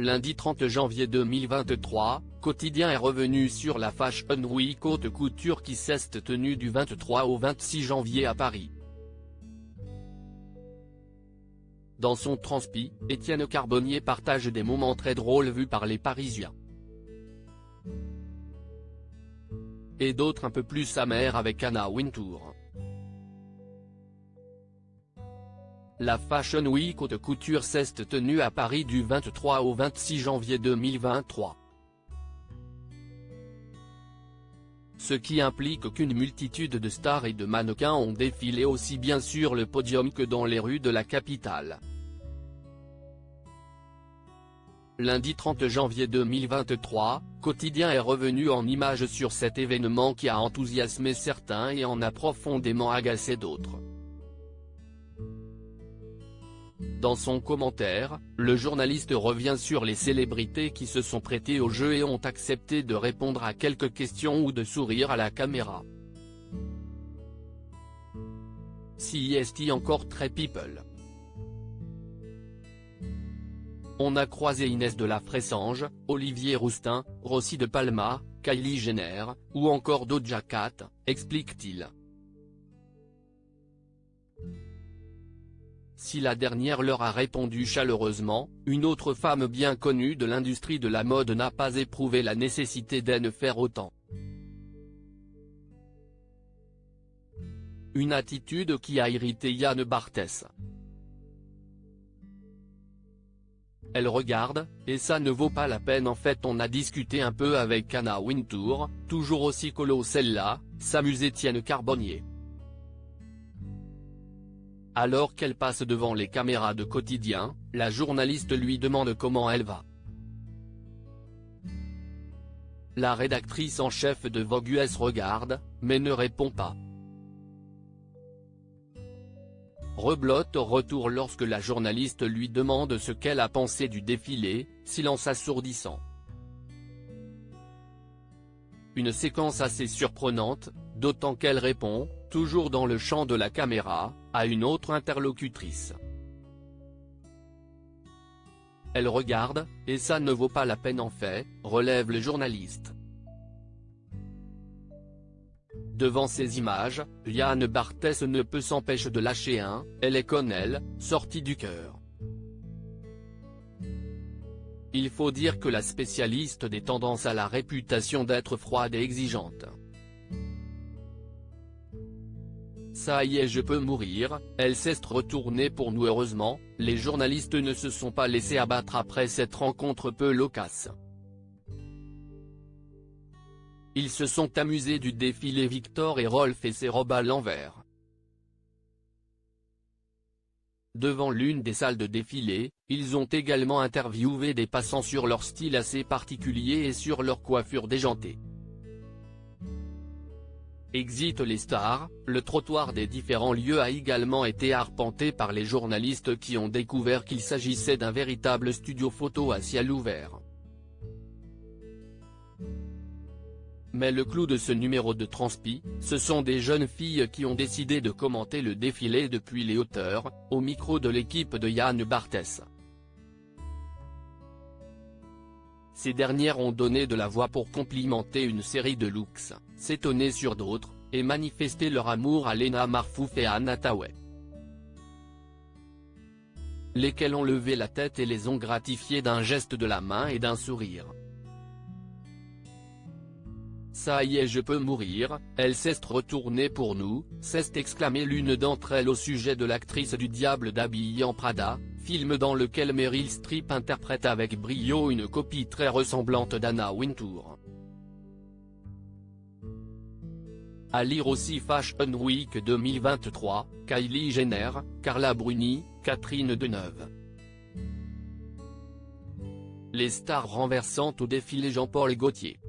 Lundi 30 janvier 2023, Quotidien est revenu sur la Fashion Week haute couture qui s'est tenue du 23 au 26 janvier à Paris. Dans son transpi, Étienne Carbonnier partage des moments très drôles vus par les Parisiens. Et d'autres un peu plus amers avec Anna Wintour. La Fashion Week haute couture s'est tenue à Paris du 23 au 26 janvier 2023. Ce qui implique qu'une multitude de stars et de mannequins ont défilé aussi bien sur le podium que dans les rues de la capitale. Lundi 30 janvier 2023, Quotidien est revenu en images sur cet événement qui a enthousiasmé certains et en a profondément agacé d'autres. Dans son commentaire, le journaliste revient sur les célébrités qui se sont prêtées au jeu et ont accepté de répondre à quelques questions ou de sourire à la caméra. Si est encore très people. On a croisé Inès de la Fressange, Olivier Rousteing, Rossi de Palma, Kylie Jenner, ou encore Doja Cat, explique-t-il. Si la dernière leur a répondu chaleureusement, une autre femme bien connue de l'industrie de la mode n'a pas éprouvé la nécessité d'en faire autant. Une attitude qui a irrité Yann Barthès. Elle regarde, et ça ne vaut pas la peine. En fait on a discuté un peu avec Anna Wintour, toujours aussi colo celle-là, s'amuse Étienne Carbonnier. Alors qu'elle passe devant les caméras de Quotidien, la journaliste lui demande comment elle va. La rédactrice en chef de Vogue US regarde, mais ne répond pas. Reblote au retour lorsque la journaliste lui demande ce qu'elle a pensé du défilé, silence assourdissant. Une séquence assez surprenante, d'autant qu'elle répond, toujours dans le champ de la caméra, à une autre interlocutrice. Elle regarde, et ça ne vaut pas la peine en fait, relève le journaliste. Devant ces images, Yann Barthès ne peut s'empêcher de lâcher un « elle est con elle », sorti du cœur. Il faut dire que la spécialiste des tendances a la réputation d'être froide et exigeante. Ça y est, je peux mourir, elle s'est retournée pour nous. Heureusement, les journalistes ne se sont pas laissés abattre après cette rencontre peu loquace. Ils se sont amusés du défilé Victor et Rolf et ses robes à l'envers. Devant l'une des salles de défilé, ils ont également interviewé des passants sur leur style assez particulier et sur leur coiffure déjantée. Exit les stars, le trottoir des différents lieux a également été arpenté par les journalistes qui ont découvert qu'il s'agissait d'un véritable studio photo à ciel ouvert. Mais le clou de ce numéro de transpi, ce sont des jeunes filles qui ont décidé de commenter le défilé depuis les hauteurs, au micro de l'équipe de Yann Barthès. Ces dernières ont donné de la voix pour complimenter une série de looks, s'étonner sur d'autres, et manifester leur amour à Léna Marfouf et à Anna Tawai. Lesquelles ont levé la tête et les ont gratifiées d'un geste de la main et d'un sourire. Ça y est, je peux mourir, elle s'est retournée pour nous, s'est exclamé l'une d'entre elles au sujet de l'actrice du Diable d'Habillement Prada, film dans lequel Meryl Streep interprète avec brio une copie très ressemblante d'Anna Wintour. À lire aussi Fashion Week 2023, Kylie Jenner, Carla Bruni, Catherine Deneuve. Les stars renversantes au défilé Jean-Paul Gaultier.